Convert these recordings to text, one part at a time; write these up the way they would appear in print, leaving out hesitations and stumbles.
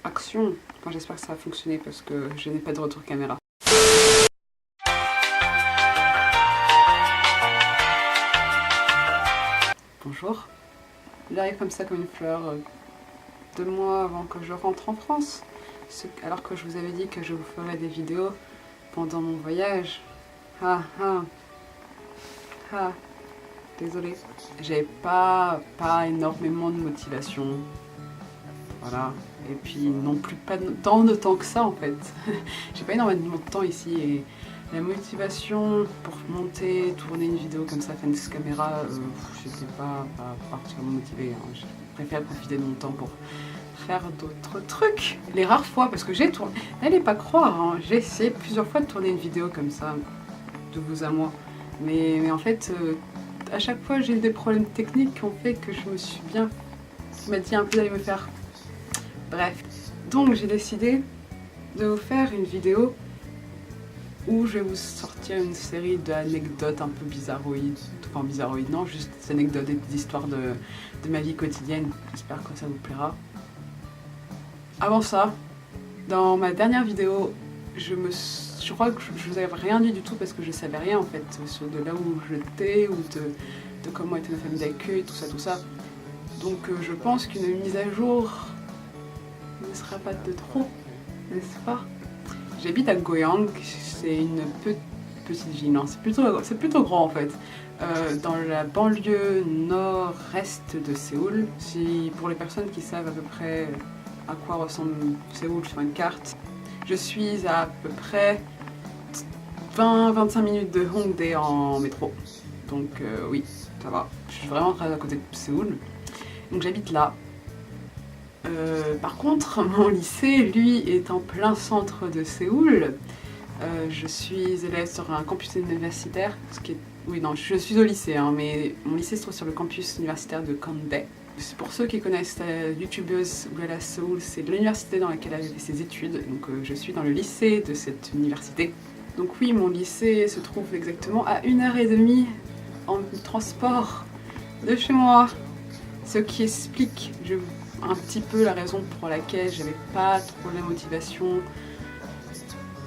action. Enfin, j'espère que ça va fonctionner parce que je n'ai pas de retour caméra. Bonjour. Il arrive comme ça, comme une fleur, 2 mois avant que je rentre en France. Alors que je vous avais dit que je vous ferais des vidéos pendant mon voyage. Ah ah. Ah. Désolée. J'ai pas énormément de motivation. Voilà. Et puis non plus pas tant de temps que ça en fait. J'ai pas énormément de temps ici et la motivation pour monter, tourner une vidéo comme ça, face caméra, j'étais pas particulièrement motivée. Hein. Je préfère profiter de mon temps pour faire d'autres trucs. Les rares fois, parce que j'ai tourné, n'allez pas croire, hein, j'ai essayé plusieurs fois de tourner une vidéo comme ça, de vous à moi. Mais en fait, à chaque fois j'ai eu des problèmes techniques qui ont fait que je me suis bien... qui m'a dit un peu d'aller me faire... Bref. Donc j'ai décidé de vous faire une vidéo où je vais vous sortir une série d'anecdotes un peu bizarroïdes. Enfin bizarroïdes, non, juste des anecdotes et des histoires de ma vie quotidienne. J'espère que ça vous plaira. Avant ça, dans ma dernière vidéo, je crois que je vous avais rien dit du tout parce que je savais rien en fait de là où j'étais ou de comment était ma famille d'accueil, tout ça. Donc je pense qu'une mise à jour ne sera pas de trop, n'est-ce pas? J'habite à Goyang, c'est une petite ville, non, c'est plutôt grand en fait, dans la banlieue nord-est de Séoul. Pour les personnes qui savent à peu près à quoi ressemble Séoul sur une carte, je suis à peu près 20-25 minutes de Hongdae en métro. Donc oui, ça va. Je suis vraiment très à côté de Séoul. Donc j'habite là. Par contre, mon lycée, lui, est en plein centre de Séoul. Je suis élève sur un campus universitaire, oui, non, je suis au lycée, hein, mais mon lycée se trouve sur le campus universitaire de Kangdae. Pour ceux qui connaissent la youtubeuse Uella Seoul, c'est l'université dans laquelle elle a fait ses études, donc je suis dans le lycée de cette université. Donc oui, mon lycée se trouve exactement à 1h30 en transport de chez moi, ce qui explique un petit peu la raison pour laquelle j'avais pas trop la motivation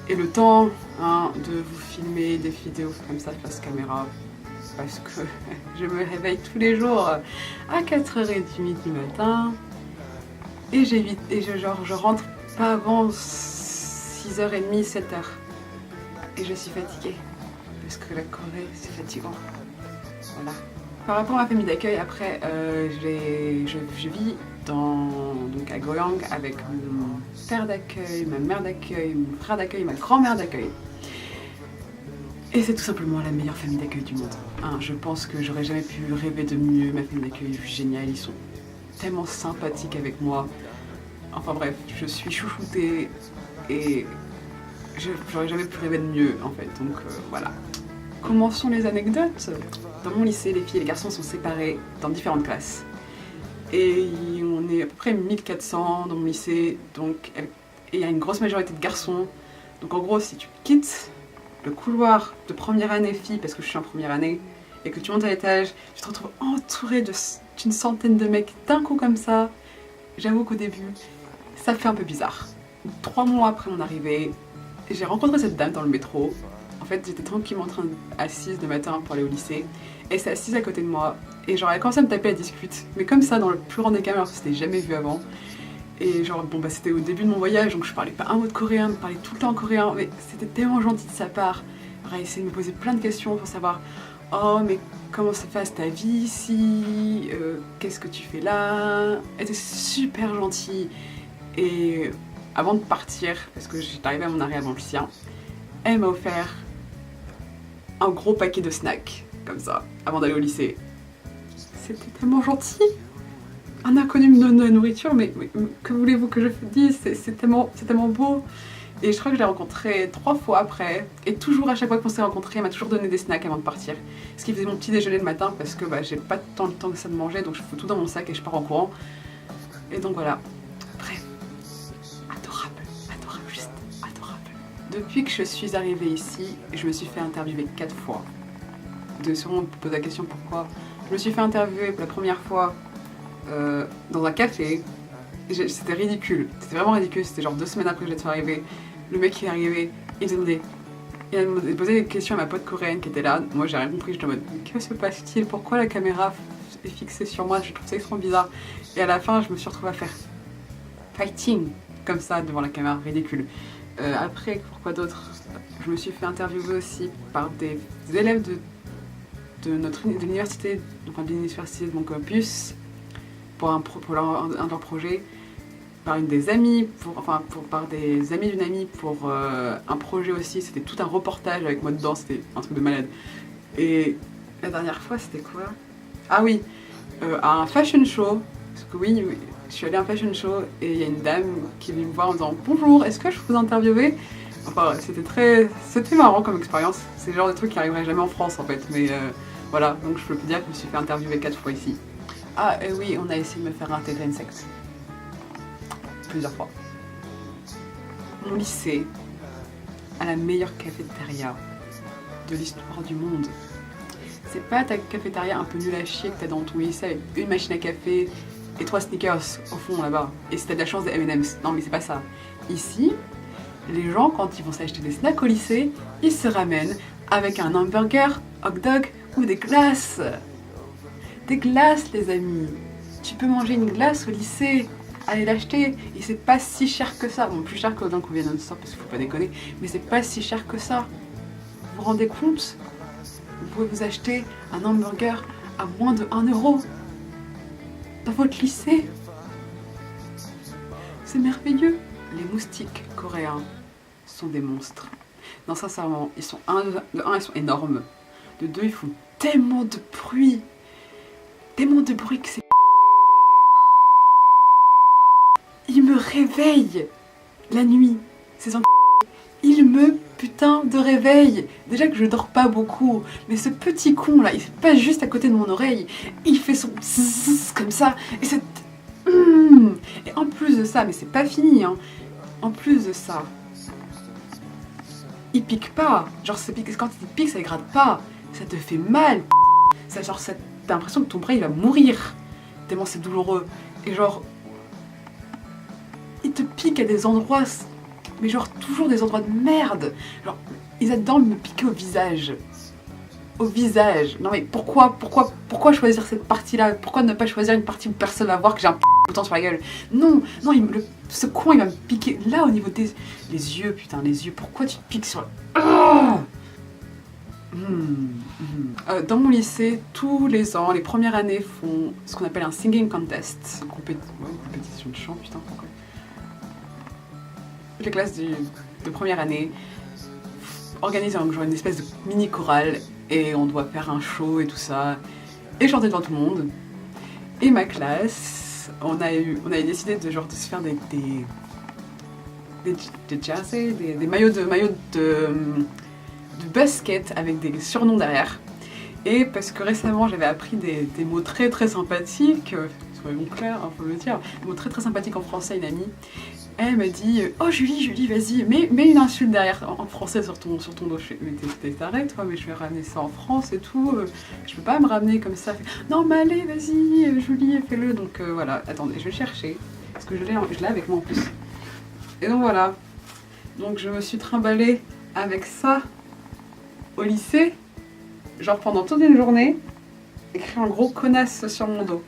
et le temps de vous filmer des vidéos comme ça face caméra, parce que je me réveille tous les jours à 4h30 du matin et je rentre pas avant 6h30, 7h et je suis fatiguée parce que la Corée c'est fatigant. Voilà. Par rapport à ma famille d'accueil, après je vis donc à Goyang avec mon père d'accueil, ma mère d'accueil, mon frère d'accueil, ma grand-mère d'accueil. Et c'est tout simplement la meilleure famille d'accueil du monde. Hein, je pense que j'aurais jamais pu rêver de mieux. Ma famille d'accueil est géniale, ils sont tellement sympathiques avec moi. Enfin bref, je suis chouchoutée et j'aurais jamais pu rêver de mieux en fait. Donc voilà. Commençons les anecdotes. Dans mon lycée, les filles et les garçons sont séparés dans différentes classes. Et on est à peu près 1400 dans mon lycée, donc il y a une grosse majorité de garçons. Donc en gros, si tu quittes le couloir de première année filles, parce que je suis en première année, et que tu montes à l'étage, tu te retrouves entouré d'une centaine de mecs d'un coup comme ça. J'avoue qu'au début, ça fait un peu bizarre. 3 mois après mon arrivée, j'ai rencontré cette dame dans le métro. En fait, j'étais tranquillement assise le matin pour aller au lycée, et c'est assise à côté de moi. Et genre elle a commencé à me taper, à discuter, mais comme ça dans le plus grand des cas, alors que c'était jamais vu avant. Et genre bon bah c'était au début de mon voyage, donc je parlais pas un mot de coréen, je parlais tout le temps en coréen, mais c'était tellement gentil de sa part. Alors elle a essayé de me poser plein de questions pour savoir oh mais comment ça passe ta vie ici, qu'est-ce que tu fais là. Elle était super gentille. Et avant de partir, parce que j'étais arrivée à mon arrêt avant le sien, elle m'a offert un gros paquet de snacks, comme ça, avant d'aller au lycée. C'était tellement gentil. Un inconnu me donne de la nourriture, mais que voulez-vous que je dise, c'est tellement beau. Et je crois que je l'ai rencontré 3 fois après, et toujours à chaque fois qu'on s'est rencontrés, elle m'a toujours donné des snacks avant de partir. Ce qui faisait mon petit déjeuner le matin, parce que bah, j'ai pas tant le temps que ça de manger, donc je fous tout dans mon sac et je pars en courant. Et donc voilà. Bref, adorable, juste adorable. Depuis que je suis arrivée ici, je me suis fait interviewer 4 fois. Sûrement on me pose la question pourquoi. Je me suis fait interviewer pour la première fois dans un café, C'était ridicule, c'était vraiment ridicule, c'était genre 2 semaines après que j'étais arrivée. Le mec qui est arrivé, il me posait des questions à ma pote coréenne qui était là. Moi j'ai rien compris, j'étais en mode que se passe-t-il? Pourquoi la caméra est fixée sur moi? Je trouve ça extrêmement bizarre. Et à la fin, je me suis retrouvée à faire fighting comme ça devant la caméra, ridicule. Après, pourquoi d'autre? Je me suis fait interviewer aussi par des élèves de l'université, enfin de l'université de mon campus, pour un de leurs projets, par une des amies, par des amis d'une amie pour un projet aussi. C'était tout un reportage avec moi dedans, c'était un truc de malade. Et la dernière fois, c'était quoi? Ah oui, à un fashion show, parce que oui, je suis allée à un fashion show et il y a une dame qui est venue me voir en disant bonjour, est-ce que je peux vous interviewer? Enfin, c'était marrant comme expérience. C'est le genre de truc qui arriverait jamais en France en fait, mais voilà, donc je peux dire que je me suis fait interviewer 4 fois ici. Ah et oui, on a essayé de me faire intégrer une secte. Plusieurs fois. Mon lycée a la meilleure cafétéria de l'histoire du monde. C'est pas ta cafétéria un peu nulle à chier que t'as dans ton lycée avec une machine à café et 3 sneakers au fond là-bas. Et si t'as de la chance des M&M's. Non mais c'est pas ça. Ici, les gens quand ils vont s'acheter des snacks au lycée, ils se ramènent avec un hamburger, hot dog ou des glaces. Des glaces les amis. Tu peux manger une glace au lycée. Allez l'acheter et c'est pas si cher que ça. Bon, plus cher que dans qu'on vient non-stop parce qu'il faut pas déconner, mais c'est pas si cher que ça. Vous vous rendez compte? Vous pouvez vous acheter un hamburger à moins de 1 euro dans votre lycée. C'est merveilleux. Les moustiques coréens sont des monstres. Non, sincèrement, ils sont de un, ils sont énormes. De 2, ils font tellement de bruit. Tellement de bruit que c'est... Ils me réveillent la nuit. Ces ils me putain de réveillent. Déjà que je dors pas beaucoup, mais ce petit con là, il passe juste à côté de mon oreille. Il fait son zzzz comme ça. Et c'est... Et en plus de ça, mais c'est pas fini hein. En plus de ça, il pique pas. Genre quand il pique, ça gratte pas. Ça te fait mal. Ça, genre, t'as l'impression que ton bras il va mourir. Tellement c'est douloureux. Et genre... ils te piquent à des endroits, mais genre toujours des endroits de merde. Genre, ils adorent me piquer au visage. Au visage. Non mais pourquoi choisir cette partie-là? Pourquoi ne pas choisir une partie où personne va voir que j'ai un bouton sur la gueule? Non, non, ce con il va me piquer là au niveau des les yeux, putain, les yeux. Pourquoi tu te piques sur le... Dans mon lycée, tous les ans, les premières années font ce qu'on appelle un singing contest. Une compétition de chant, putain, pourquoi? Les classes de première année organisent une espèce de mini chorale et on doit faire un show et tout ça et chanter devant tout le monde. Et ma classe, on avait décidé de se faire des jerseys, des maillots de basket avec des surnoms derrière. Et parce que récemment j'avais appris des mots très très sympathiques, soyons clairs, faut le dire, des mots très très sympathiques en français, une amie. Elle m'a dit oh Julie, vas-y, mets une insulte derrière en français sur ton dos. Je fais mais t'arrêtes toi, mais je vais ramener ça en France et tout. Je peux pas me ramener comme ça. Non mais allez, vas-y, Julie, fais-le. Donc voilà, attendez, je vais chercher. Parce que je l'ai avec moi en plus. Et donc voilà. Donc je me suis trimballée avec ça au lycée, genre pendant toute une journée, écrit en gros connasse sur mon dos.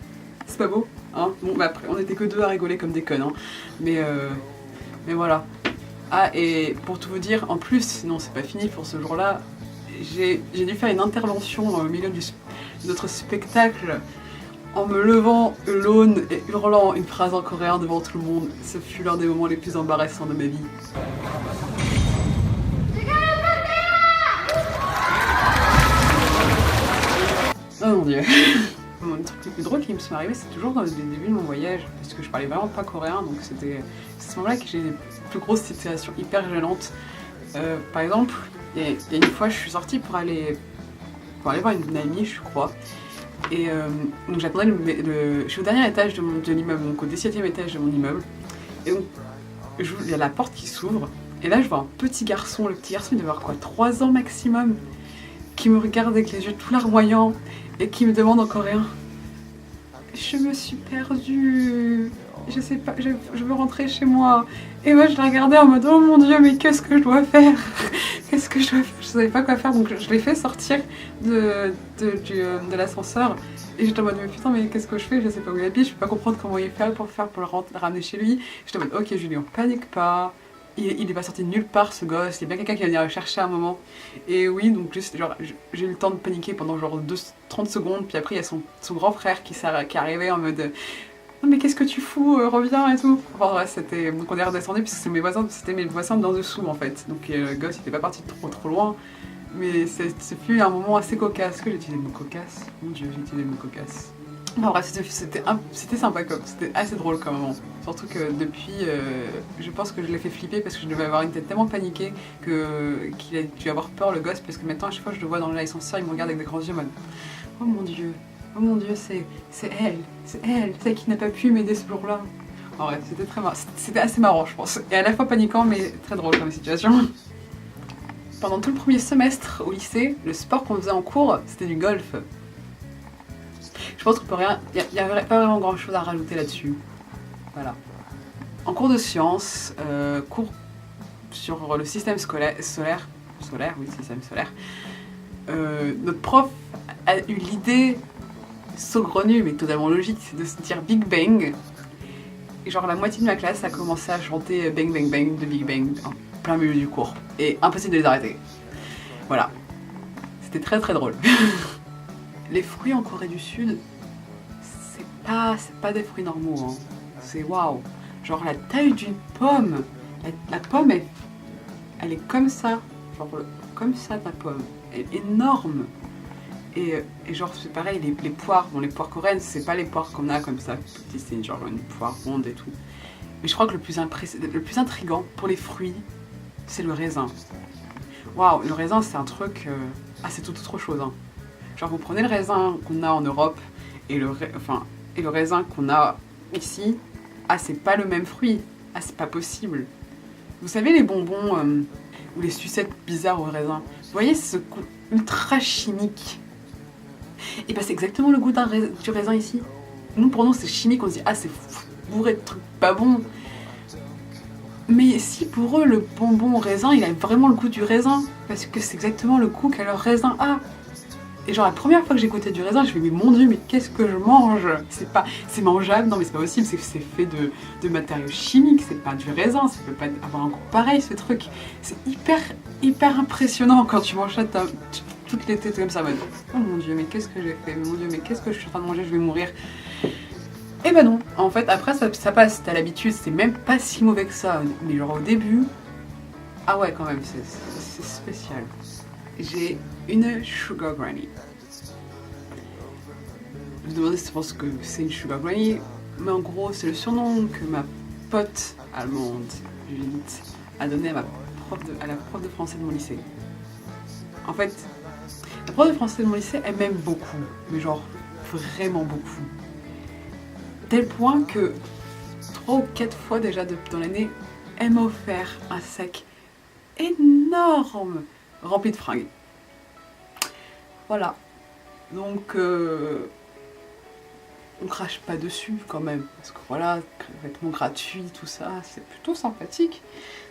C'est pas beau? Hein, bon, bah après, on était que 2 à rigoler comme des connes, hein. Mais voilà. Ah, et pour tout vous dire, en plus, non, c'est pas fini pour ce jour-là, j'ai dû faire une intervention au milieu de notre spectacle en me levant l'aune et hurlant une phrase en coréen devant tout le monde. Ce fut l'un des moments les plus embarrassants de ma vie. Oh mon dieu. Le truc le plus drôle qui me sont arrivé, c'est toujours dans le début de mon voyage, parce que je parlais vraiment pas coréen, donc c'était à ce moment-là que j'ai les plus grosses situations hyper gênantes. Par exemple, il y a une fois, je suis sortie pour aller voir une amie, je crois, et donc j'attendais je suis au dernier étage de l'immeuble, donc au 17e étage de mon immeuble, et donc il y a la porte qui s'ouvre, et là je vois un petit garçon, le petit garçon il devait avoir quoi, 3 ans maximum, qui me regarde avec les yeux tout larmoyants et qui me demande en coréen « Je me suis perdue ». je sais pas, je veux rentrer chez moi. Et moi je la regardais en mode oh mon dieu, mais qu'est-ce que je dois faire? Qu'est-ce que je dois faire? Je savais pas quoi faire, donc je l'ai fait sortir de l'ascenseur. Et j'étais en mode mais putain, mais qu'est-ce que je fais? Je sais pas où il habite, je peux pas comprendre comment il fait pour le ramener chez lui. J'étais en mode ok Julien, panique pas. Il est pas sorti de nulle part ce gosse, il y a bien quelqu'un qui va venir le chercher à un moment. Et oui, donc juste genre j'ai eu le temps de paniquer pendant genre 30 secondes, puis après il y a son grand frère qui est arrivé en mode non mais qu'est-ce que tu fous, reviens et tout. Enfin ouais, c'était. Donc on est redescendu puisque c'était mes voisins d'en dessous en fait. Donc le gosse il était pas parti trop loin. Mais ce fut un moment assez cocasse. Que j'ai utilisé le mot cocasse? Mon dieu, j'ai utilisé le mot cocasse. Enfin bref, c'était sympa comme, c'était assez drôle comme moment. Surtout que depuis, je pense que je l'ai fait flipper parce que je devais avoir une tête tellement paniquée qu'il a dû avoir peur le gosse parce que maintenant à chaque fois que je le vois dans l'ascenseur, il me regarde avec des grands yeux en mode oh mon dieu, c'est elle qui n'a pas pu m'aider ce jour-là. En vrai, c'était assez marrant je pense. Et à la fois paniquant mais très drôle comme situation. Pendant tout le premier semestre au lycée, le sport qu'on faisait en cours, c'était du golf. Je pense qu'il n'y a pas vraiment grand chose à rajouter là-dessus. Voilà. En cours de sciences, cours sur le système solaire, notre prof a eu l'idée saugrenue mais totalement logique de se dire Big Bang. Et genre la moitié de ma classe a commencé à chanter Bang Bang Bang de Big Bang en plein milieu du cours. Et impossible de les arrêter. Voilà. C'était très très drôle. Les fruits en Corée du Sud, c'est pas des fruits normaux. Hein. C'est waouh. Genre la taille d'une pomme. La pomme, elle est comme ça. Genre comme ça ta pomme. Elle est énorme. Et genre c'est pareil, les poires. Bon les poires coréennes, c'est pas les poires qu'on a comme ça. C'est genre une poire ronde et tout. Mais je crois que le plus intriguant pour les fruits, c'est le raisin. Waouh, le raisin c'est un truc... c'est tout autre chose. Hein. Genre vous prenez le raisin qu'on a en Europe et le raisin qu'on a ici, c'est pas le même fruit. C'est pas possible. Vous savez les bonbons ou les sucettes bizarres au raisin, vous voyez ce goût ultra chimique. Et c'est exactement le goût du raisin ici. Pour nous c'est chimique, on se dit c'est bourré de trucs pas bons. Mais si pour eux le bonbon au raisin il a vraiment le goût du raisin, parce que c'est exactement le goût que leur raisin a. Et genre la première fois que j'ai goûté du raisin, je me suis dit mais mon dieu, mais qu'est-ce que je mange? C'est mangeable? Non mais c'est pas possible, c'est fait de matériaux chimiques, c'est pas du raisin, ça peut pas avoir un goût pareil ce truc. C'est hyper impressionnant quand tu manges ça toutes les têtes comme ça, mode oh mon dieu, mais qu'est-ce que j'ai fait? Mon dieu, mais qu'est-ce que je suis en train de manger? Je vais mourir. Et non, en fait après ça passe, t'as l'habitude, c'est même pas si mauvais que ça, mais genre au début, ouais quand même, c'est spécial. J'ai une Sugar Granny. Je me demandais si tu penses que c'est une Sugar Granny, mais en gros c'est le surnom que ma pote allemande, Judith, a donné à la prof de français de mon lycée. En fait, la prof de français de mon lycée, elle m'aime beaucoup, mais genre vraiment beaucoup. Tel point que 3 ou 4 fois déjà dans l'année, elle m'a offert un sac énorme rempli de fringues. Voilà. Donc on crache pas dessus quand même, parce que voilà, vêtements gratuits, tout ça, c'est plutôt sympathique.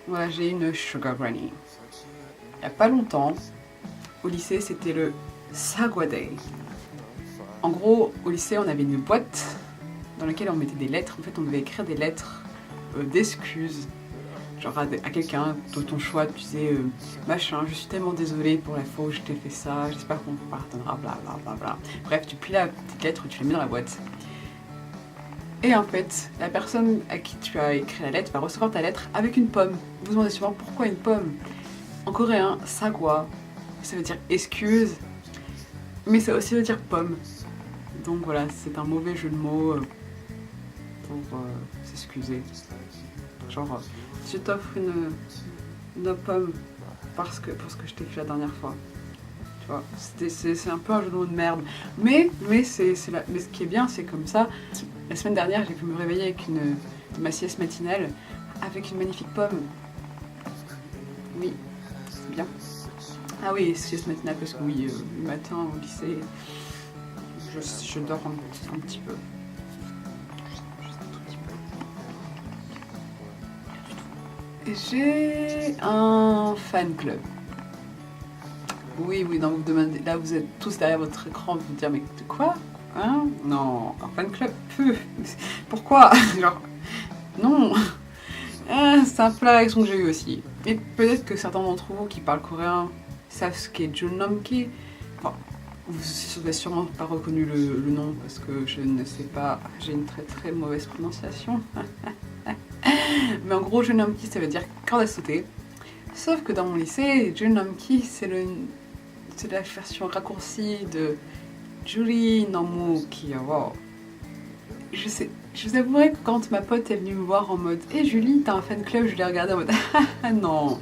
Voilà, j'ai une Sugar Granny. Il y a pas longtemps, au lycée, c'était le Sagwa Day. En gros, au lycée, on avait une boîte dans laquelle on mettait des lettres. En fait, on devait écrire des lettres d'excuses. Genre à quelqu'un de ton choix, tu disais machin, je suis tellement désolée pour la fois où je t'ai fait ça, j'espère qu'on pardonnera, blablabla. Bref, tu plies la petite lettre, tu la mets dans la boîte. Et en fait, la personne à qui tu as écrit la lettre va recevoir ta lettre avec une pomme. Vous vous demandez souvent pourquoi une pomme. En coréen, sagwa, ça veut dire excuse, mais ça aussi veut dire pomme. Donc voilà, c'est un mauvais jeu de mots pour s'excuser. Genre, je t'offre une pomme parce que je t'ai fait la dernière fois. Tu vois, c'est un peu un jeu de mots de merde. Mais ce qui est bien, c'est comme ça. La semaine dernière, j'ai pu me réveiller avec ma sieste matinale avec une magnifique pomme. Oui, c'est bien. Ah oui, sieste matinale parce que oui, le matin au lycée, je dors un petit peu. Juste un tout petit peu. J'ai un fan club. Oui, non, vous demandez, là vous êtes tous derrière votre écran, vous vous dire mais de quoi? Hein? Non, un fan club? Pourquoi? Genre, non. C'est un peu la réaction que j'ai eue aussi. Et peut-être que certains d'entre vous qui parlent coréen savent ce qu'est Junnamki. Enfin, vous n'avez sûrement pas reconnu le nom parce que je ne sais pas, j'ai une très mauvaise prononciation. Mais en gros, Junnamki ça veut dire corde à sauter. Sauf que dans mon lycée, Junnamki c'est la version raccourcie de Juri Nomu Kiyawa. Je vous avouerai que quand ma pote est venue me voir en mode Hé Julie, t'as un fan club, je l'ai regardé en mode ah non,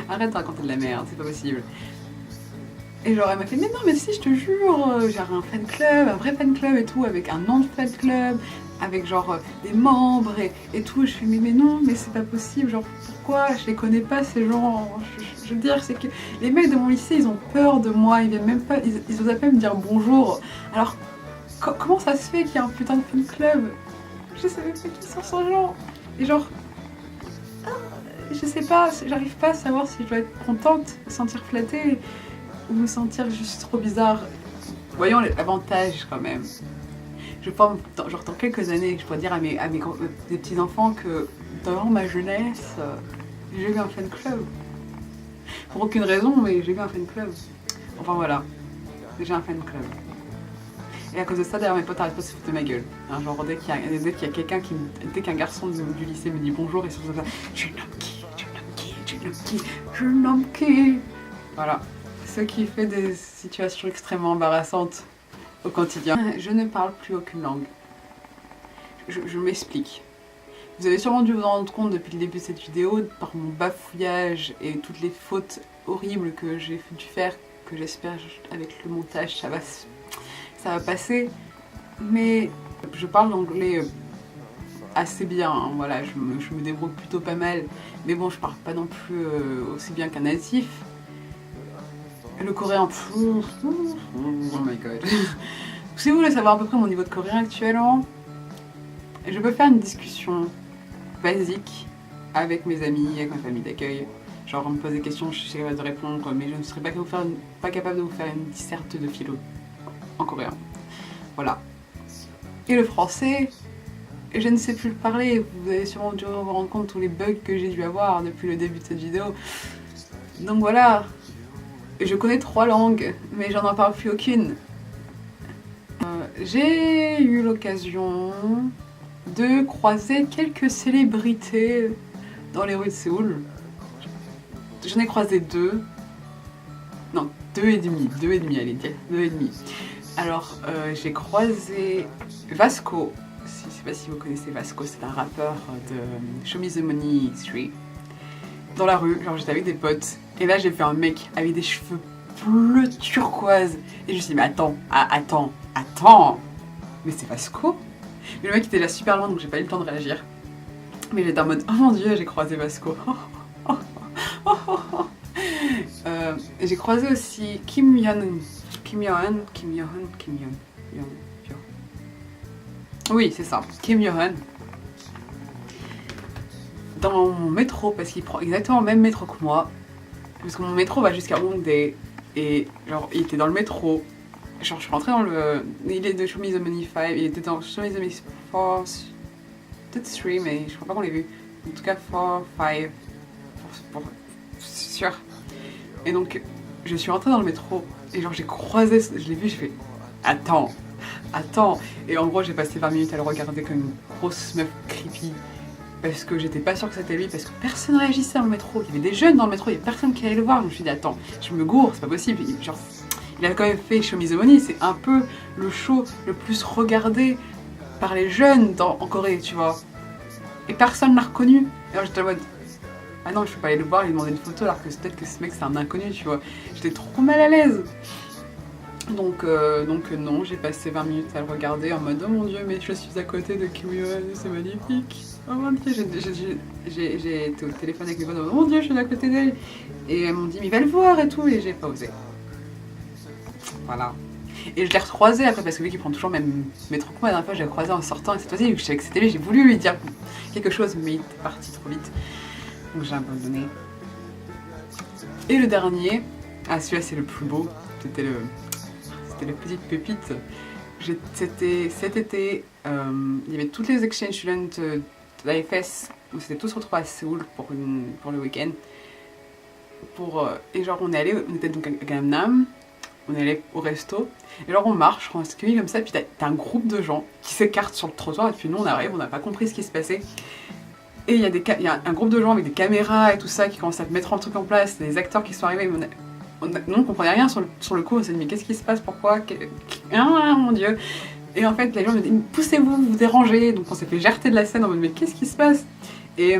arrête de raconter de la merde, c'est pas possible. Et genre elle m'a fait mais si je te jure, j'ai un fan club, un vrai fan club et tout, avec un nom de fan club, avec genre des membres et tout. Je fais mais non, mais c'est pas possible, genre pourquoi, je les connais pas ces gens. Je veux dire, c'est que les mecs de mon lycée ils ont peur de moi, ils viennent même pas, ils osent à peine me dire bonjour. Alors comment ça se fait qu'il y a un putain de fan club? Je savais pas qui sont ces gens. Et genre, je sais pas, j'arrive pas à savoir si je dois être contente, me sentir flattée ou me sentir juste trop bizarre. Voyons l'avantage quand même. Je pense, genre dans quelques années, je pourrais dire à mes des petits enfants que dans ma jeunesse, j'ai eu un fan club. Pour aucune raison, mais j'ai eu un fan club. Enfin voilà, j'ai un fan club. Et à cause de ça, d'ailleurs, mes potes arrêtent pas de se foutre de ma gueule. Hein, genre, dès qu'il y a quelqu'un dès qu'un garçon du lycée me dit bonjour, et surtout ça, Junnamki. Voilà. Ce qui fait des situations extrêmement embarrassantes au quotidien. Je ne parle plus aucune langue. Je m'explique. Vous avez sûrement dû vous en rendre compte depuis le début de cette vidéo, par mon bafouillage et toutes les fautes horribles que j'ai dû faire, que j'espère avec le montage ça va passer, mais je parle l'anglais assez bien, hein, voilà, je me débrouille plutôt pas mal, mais bon, je parle pas non plus aussi bien qu'un natif. Le coréen, oh my god. Si vous voulez savoir à peu près mon niveau de coréen actuellement, je peux faire une discussion basique avec mes amis, avec ma famille d'accueil. Genre, on me pose des questions, je suis capable de répondre, mais je ne serais pas capable de vous faire une disserte de philo en coréen. Voilà. Et le français, je ne sais plus le parler. Vous avez sûrement dû vous rendre compte de tous les bugs que j'ai dû avoir depuis le début de cette vidéo. Donc voilà. Je connais 3 langues, mais j'en parle plus aucune. J'ai eu l'occasion de croiser quelques célébrités dans les rues de Séoul. J'en ai croisé 2. Non, 2,5, allez dire, 2,5. Alors, j'ai croisé Vasco. Je sais pas si vous connaissez Vasco, c'est un rappeur de Show Me the Money Street. Dans la rue, genre j'étais avec des potes, et là j'ai vu un mec avec des cheveux bleu turquoise. Et je me suis dit, mais attends, mais c'est Vasco? Mais le mec était là super loin, donc j'ai pas eu le temps de réagir. Mais j'étais en mode, oh mon dieu, j'ai croisé Vasco. J'ai croisé aussi Kim Yeon. Oui, c'est ça, Kim Yeon. Dans mon métro, parce qu'il prend exactement le même métro que moi. Parce que mon métro va jusqu'à Hongdae. Et genre, il était dans le métro. Genre, je suis rentrée dans le... Il est de Show Me the Money 5. Il était dans Show Me the Money 4... Peut-être 3, mais je crois pas qu'on l'ait vu. En tout cas, 4, 5... C'est sûr. Et donc, je suis rentrée dans le métro. Et genre, j'ai croisé... Je l'ai vu, j'ai fait... Attends. Et en gros, j'ai passé 20 minutes à le regarder comme une grosse meuf creepy. Parce que j'étais pas sûre que c'était lui, parce que personne réagissait dans le métro. Il y avait des jeunes dans le métro, il y avait personne qui allait le voir. Je me suis dit, attends, je me gourre, c'est pas possible. Genre, il a quand même fait Show Me the Money, c'est un peu le show le plus regardé par les jeunes en Corée, tu vois. Et personne l'a reconnu. Et alors j'étais en mode, ah non, je peux pas aller le voir, lui demander une photo, alors que peut-être que ce mec c'est un inconnu, tu vois. J'étais trop mal à l'aise. Donc non, j'ai passé 20 minutes à le regarder en mode, oh mon dieu, mais je suis à côté de Kim Yeon, c'est magnifique. Oh mon dieu, j'ai été au téléphone avec mes potes, oh mon dieu, je suis à côté d'elle. Et elles m'ont dit, mais va le voir et tout, et j'ai pas osé. Voilà. Et je l'ai recroisé après, parce que lui qui prend toujours le même métro que moi, la dernière fois je l'ai croisé en sortant, et cette fois-ci, vu que je savais que c'était lui, j'ai voulu lui dire quelque chose, mais il était parti trop vite. donc j'ai abandonné. Et le dernier, ah celui-là c'est le plus beau, c'était la petite pépite. C'était cet été, il y avait toutes les exchange students de l'AFS où c'était tous retrouvés à Séoul pour le week-end. Et genre on était donc à Gangnam, on est allé au resto, et genre on marche, on se cueille comme ça, puis t'as un groupe de gens qui s'écartent sur le trottoir, et puis nous on arrive, on n'a pas compris ce qui se passait. Et il y a un groupe de gens avec des caméras et tout ça qui commencent à mettre un truc en place, des acteurs qui sont arrivés, nous on comprenait rien sur le coup, on s'est dit mais qu'est-ce qui se passe, pourquoi, ah mon dieu. Et en fait les gens me disaient poussez-vous, vous dérangez, donc on s'est fait jeter de la scène en mode mais qu'est-ce qui se passe. Et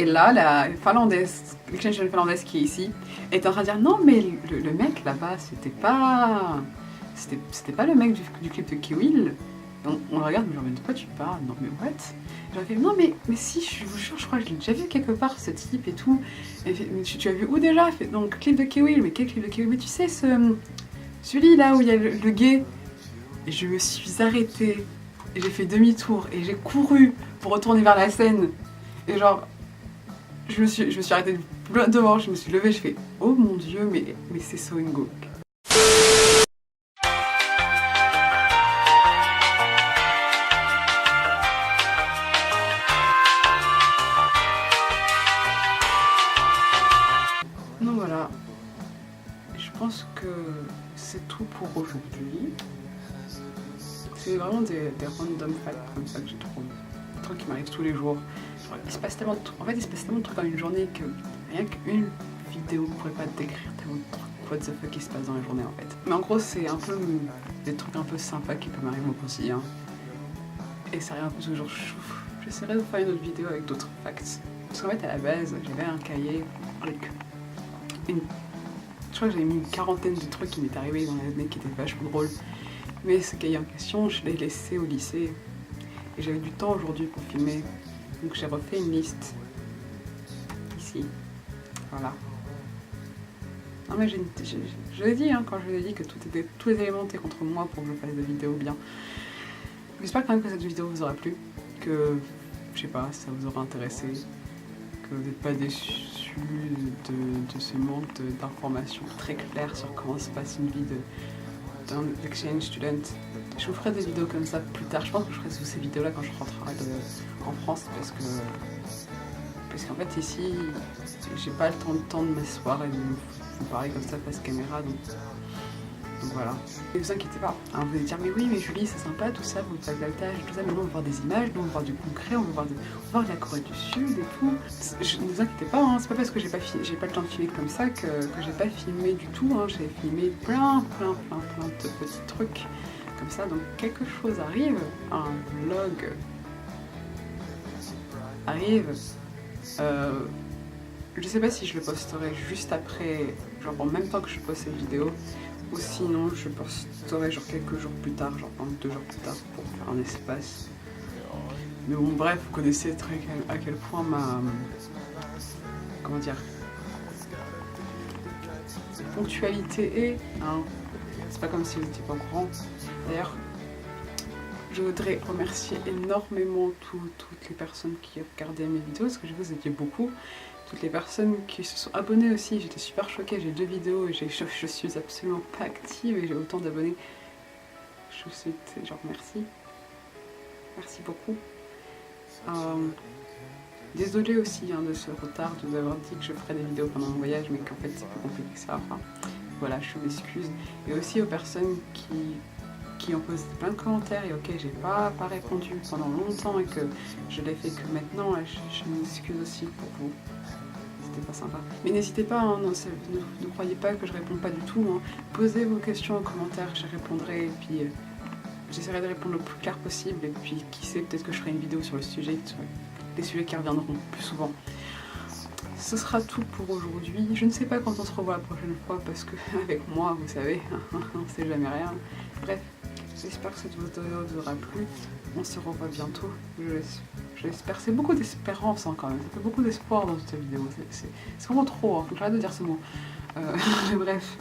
là la finlandaise, l'exchange finlandaise qui est ici, est en train de dire non mais le mec là-bas c'était pas le mec du clip de Kiwil. On le regarde mais genre mais de quoi tu parles, non mais what. J'aurais fait non mais si je vous jure je crois que je l'ai déjà vu quelque part ce type et tout. Et fait, mais tu as vu où déjà? Fait, donc clip de Kiwil, mais quel clip de Kiwil? Mais tu sais celui là où il y a le gay. Et je me suis arrêtée et j'ai fait demi-tour et j'ai couru pour retourner vers la scène. Et genre je me suis arrêtée devant, je me suis levée, je fais oh mon dieu mais c'est So In-guk. Donc voilà, je pense que c'est tout pour aujourd'hui. C'est vraiment des random facts comme ça que je trouve. Des trucs qui m'arrivent tous les jours. Genre, il se passe tellement de trucs dans une journée que rien qu'une vidéo ne pourrait pas te décrire tellement de trucs what the fuck qui se passe dans la journée en fait. Mais en gros c'est un peu des trucs un peu sympas qui peuvent m'arriver au quotidien. Et ça arrive un peu toujours. J'essaierai de faire une autre vidéo avec d'autres facts. Parce qu'en fait à la base j'avais un cahier avec je crois que j'avais mis une quarantaine de trucs qui m'étaient arrivés dans l'année qui étaient vachement drôles. Mais ce cahier en question, je l'ai laissé au lycée. Et j'avais du temps aujourd'hui pour filmer. Donc j'ai refait une liste. Ici. Voilà. Non mais je l'ai dit, hein, quand je vous ai dit que tous les éléments étaient contre moi pour que je fasse des vidéos bien. J'espère quand même que cette vidéo vous aura plu. Que, je sais pas, ça vous aura intéressé. Que vous n'êtes pas déçus de ce manque d'informations très claires sur comment se passe une vie d'un exchange student. Je vous ferai des vidéos comme ça plus tard. Je pense que je ferai ces vidéos là quand je rentrerai en France parce qu'en fait ici j'ai pas le temps de m'asseoir et de vous parler comme ça face caméra donc voilà. Et vous inquiétez pas, hein, vous allez dire mais oui mais Julie c'est sympa tout ça, vous faites de l'altage et tout ça, mais nous on veut voir des images, nous on veut voir du concret, on veut voir de la Corée du Sud et tout. Ne vous inquiétez pas, hein, c'est pas parce que j'ai pas le temps de filmer comme ça que j'ai pas filmé du tout, hein, j'ai filmé plein de petits trucs comme ça, donc quelque chose arrive, un vlog arrive, je sais pas si je le posterai juste après, genre en même temps que je poste cette vidéo, ou sinon je posterai genre quelques jours plus tard, genre 2 jours plus tard pour faire un espace. Mais bon bref, vous connaissez à quel point ma... comment dire... ponctualité est, hein. C'est pas comme si vous n'étiez pas au courant. D'ailleurs, je voudrais remercier énormément toutes les personnes qui ont regardé mes vidéos, parce que je vous étiez beaucoup. Toutes les personnes qui se sont abonnées aussi, j'étais super choquée, j'ai 2 vidéos et je suis absolument pas active et j'ai autant d'abonnés. Je vous souhaite, genre merci. Merci beaucoup. Désolée aussi hein, de ce retard, de vous avoir dit que je ferais des vidéos pendant mon voyage, mais qu'en fait c'est plus compliqué que ça. Enfin, voilà, je m'excuse. Et aussi aux personnes qui ont posé plein de commentaires et auxquels j'ai pas répondu pendant longtemps et que je l'ai fait que maintenant, je m'excuse aussi pour vous. C'était pas sympa. Mais n'hésitez pas, hein, ne croyez pas que je réponds pas du tout. Hein. Posez vos questions en commentaire, j'y répondrai et puis j'essaierai de répondre le plus clair possible. Et puis qui sait, peut-être que je ferai une vidéo sur le sujet, sur les sujets qui reviendront plus souvent. Ce sera tout pour aujourd'hui. Je ne sais pas quand on se revoit la prochaine fois parce que avec moi, vous savez, on sait jamais rien. Bref, j'espère que cette vidéo vous aura plu. On se revoit bientôt. Je l'espère. C'est beaucoup d'espérance hein, quand même. Ça fait beaucoup d'espoir dans cette vidéo. C'est vraiment trop. Hein. Faut que j'arrête de dire ce mot. Bref.